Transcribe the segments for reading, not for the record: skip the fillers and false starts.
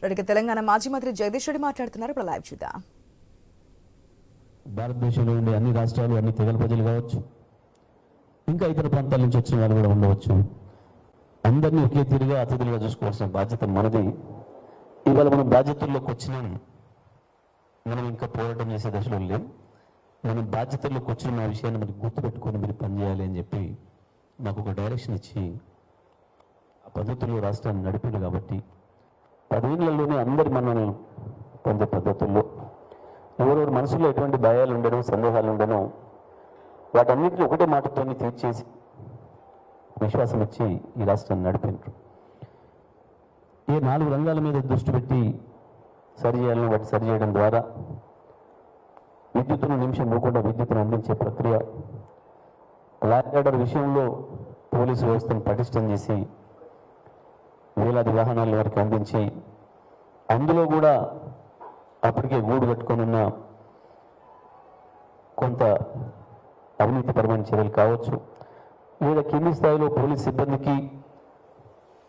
తెలంగాణ మాజీ మంత్రి జగదీష్ రెడ్డి మాట్లాడుతున్నారు. ఇప్పుడు లైవ్ చూద్దాం. భారతదేశంలో ఉండే అన్ని రాష్ట్రాలు, అన్ని తెగల ప్రజలు కావచ్చు, ఇంకా ఇతర ప్రాంతాల నుంచి వచ్చిన వాళ్ళు కూడా ఉండవచ్చు. అందరినీ ఒకే తీరుగా అతిథులుగా చూసుకోవాల్సిన బాధ్యత మనది. ఇవాళ మనం బాధ్యతల్లోకి వచ్చినాం. మనం ఇంకా పోరాటం చేసే దశలో లేం. మనం బాధ్యతల్లోకి వచ్చిన ఆ విషయాన్ని మనకి గుర్తుపెట్టుకొని మీరు పనిచేయాలి అని చెప్పి నాకు ఒక డైరెక్షన్ ఇచ్చి ఆ పద్ధతుల్లో రాష్ట్రాన్ని నడిపాడు. కాబట్టి 10 ఏళ్లలోనే అందరి మనల్ని పొందే పద్ధతుల్లో ఎవరెవరి మనసులో ఎటువంటి భయాలు ఉండడం, సందేహాలు ఉండడం, వాటన్నిటిని ఒకటే మాటతో తీర్చేసి విశ్వాసం ఇచ్చి ఈ రాష్ట్రాన్ని నడిపినారు. ఏ 4 రంగాల మీద దృష్టి పెట్టి సరిచేయాలని వాటి సరిచేయడం ద్వారా విద్యుత్తును నిమిషం పోకుండా విద్యుత్తును అందించే ప్రక్రియ, లా అండ్ ఆర్డర్ విషయంలో పోలీసు వ్యవస్థను పటిష్టం చేసి వేలాది వాహనాల వరకు అందించి, అందులో కూడా అప్పటికే గూడు కట్టుకొని ఉన్న కొంత అవినీతిపరమైన చర్యలు కావచ్చు, లేదా కింది స్థాయిలో పోలీస్ సిబ్బందికి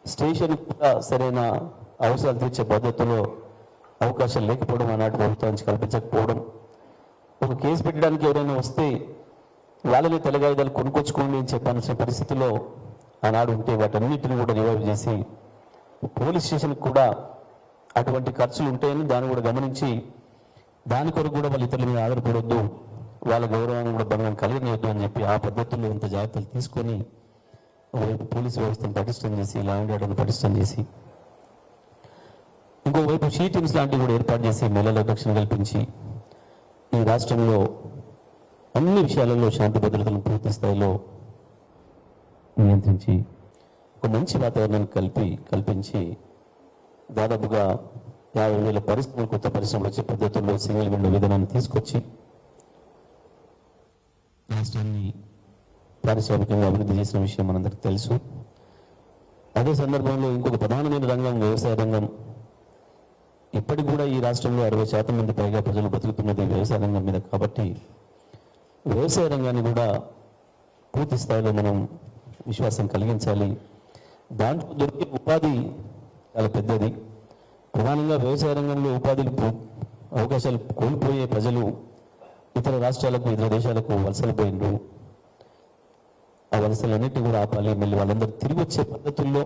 స్టేషన్ కూడా సరైన అవసరాలు తీర్చే పద్ధతిలో అవకాశాలు లేకపోవడం, ఆనాటి ప్రభుత్వానికి కల్పించకపోవడం, ఒక కేసు పెట్టడానికి ఎవరైనా వస్తే వాళ్ళని తెల్లగాయిదాలు కొనుక్కొచ్చుకోండి అని చెప్పాల్సిన పరిస్థితిలో ఆనాడు ఉంటే వాటన్నిటిని కూడా రివైవ్ చేసి పోలీస్ స్టేషన్కి కూడా అటువంటి ఖర్చులు ఉంటాయని దాన్ని కూడా గమనించి దాని కొరకు కూడా వాళ్ళు ఇతరుల మీద ఆధారపడొద్దు, వాళ్ళ గౌరవాన్ని కూడా భంగం కలిగనియొద్దు అని చెప్పి ఆ పద్ధతుల్లో ఇంత జాగ్రత్తలు తీసుకొని ఒకవైపు పోలీసు వ్యవస్థను పటిష్టం చేసి, లా అండ్ ఆర్డర్ను పటిష్టం చేసి, ఇంకోవైపు షీటింగ్స్ లాంటివి కూడా ఏర్పాటు చేసి మహిళలకు రక్షణ కల్పించి ఈ రాష్ట్రంలో అన్ని విషయాలలో శాంతి భద్రతలను పూర్తి స్థాయిలో నియంత్రించి ఒక మంచి వాతావరణాన్ని కల్పించి దాదాపుగా 50,000 పరిశ్రమలు, కొత్త పరిశ్రమలు వచ్చే పద్ధతుల్లో సింగిల్ విండో విధానాన్ని తీసుకొచ్చి రాష్ట్రాన్ని పారిశ్రామికంగా అభివృద్ధి చేసిన విషయం మనందరికీ తెలుసు. అదే సందర్భంలో ఇంకొక ప్రధానమైన రంగం వ్యవసాయ రంగం. ఇప్పటికి కూడా ఈ రాష్ట్రంలో 60% మంది పైగా ప్రజలు బతుకుతున్నది వ్యవసాయ రంగం మీద. కాబట్టి వ్యవసాయ రంగాన్ని కూడా పూర్తి స్థాయిలో మనం విశ్వాసం కలిగించాలి. దాంట్లో దొరికే ఉపాధి చాలా పెద్దది. ప్రధానంగా వ్యవసాయ రంగంలో ఉపాధి అవకాశాలు కోల్పోయే ప్రజలు ఇతర రాష్ట్రాలకు, ఇతర దేశాలకు వలసలు పోయినరు. ఆ వలసలన్నింటినీ కూడా ఆపాలి. మళ్ళీ వాళ్ళందరూ తిరిగి వచ్చే పద్ధతుల్లో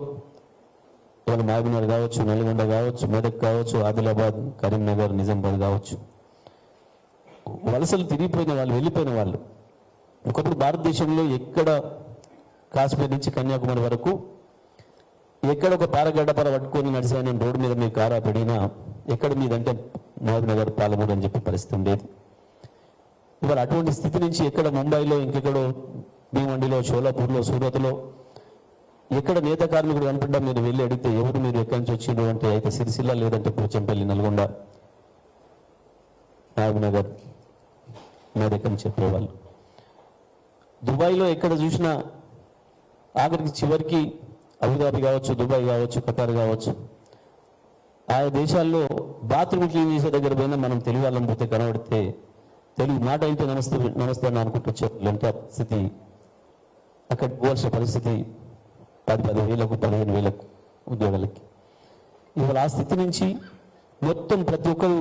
ఇవాళ మహబూబ్నగర్ కావచ్చు, నల్గొండ కావచ్చు, మెదక్ కావచ్చు, ఆదిలాబాద్, కరీంనగర్, నిజామాబాద్ కావచ్చు, వలసలు తిరిగిపోయిన వాళ్ళు, వెళ్ళిపోయిన వాళ్ళు. ఒకప్పుడు భారతదేశంలో ఎక్కడ కాశ్మీర్ నుంచి కన్యాకుమారి వరకు ఎక్కడ ఒక పారగడ్డపార పట్టుకొని నడిచా నేను రోడ్డు మీద మీరు కారా పెడినా ఎక్కడ మీదంటే మహబూబ్నగర్, పాలమూరు అని చెప్పి పరిస్థితి ఉండేది. ఇవాళ అటువంటి స్థితి నుంచి ఎక్కడ ముంబైలో, ఇంకెక్కడో భీమండిలో, షోలాపూర్లో, సూరత్లో ఎక్కడ నేత కార్మికుడు కనపడ్డా మీరు వెళ్ళి అడిగితే ఎవరు మీరు ఎక్కడి నుంచి వచ్చిండు అంటే అయితే సిరిసిల్ల, లేదంటే పోచంపల్లి, నల్గొండ, మహబూబ్నగర్, మెదక్ అని చెప్పేవాళ్ళు. దుబాయ్లో ఎక్కడ చూసినా ఆఖరికి చివరికి అబుదాబి కావచ్చు, దుబాయ్ కావచ్చు, ఖతార్ కావచ్చు, ఆయా దేశాల్లో బాత్రూమ్ క్లీన్ చేసే దగ్గర పోయినా మనం తెలుగు వాళ్ళని పోతే కనబడితే తెలుగు మాట అయితే నమస్తే అని అనుకుంటూ వచ్చే పరిస్థితి, అక్కడికి పోవాల్సిన పరిస్థితి 10,000కు 15,000 ఉద్యోగాలకి. ఇవాళ ఆ స్థితి నుంచి మొత్తం ప్రతి ఒక్కరు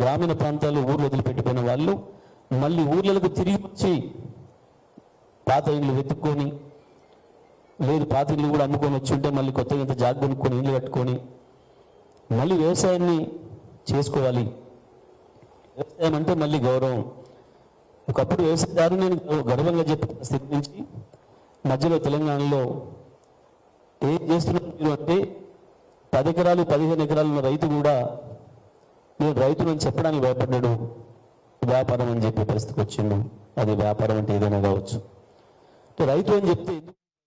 గ్రామీణ ప్రాంతాల్లో ఊర్లు వదిలిపెట్టిపోయిన వాళ్ళు మళ్ళీ ఊర్లకు తిరిగి వచ్చి పాత ఇళ్ళు వెతుక్కొని, లేదు పాత ఇళ్ళు కూడా అమ్ముకొని వచ్చి ఉంటే మళ్ళీ కొత్తగా ఇంత జాగ కొనుక్కొని ఇళ్ళు కట్టుకొని మళ్ళీ వ్యవసాయాన్ని చేసుకోవాలి. వ్యవసాయం అంటే మళ్ళీ గౌరవం. ఒకప్పుడు వ్యవసాయదారుని గర్వంగా చెప్పిన స్థితి నుంచి మధ్యలో తెలంగాణలో ఏం చేస్తున్నారు మీరు అంటే 10 ఎకరాలు 15 ఎకరాలు ఉన్న రైతు కూడా నేను రైతునని చెప్పడానికి భయపడ్డాడు. వ్యాపారం అని చెప్పే పరిస్థితికి వచ్చిండు. అది వ్యాపారం అంటే ఏదైనా కావచ్చు. రైతు అని చెప్తే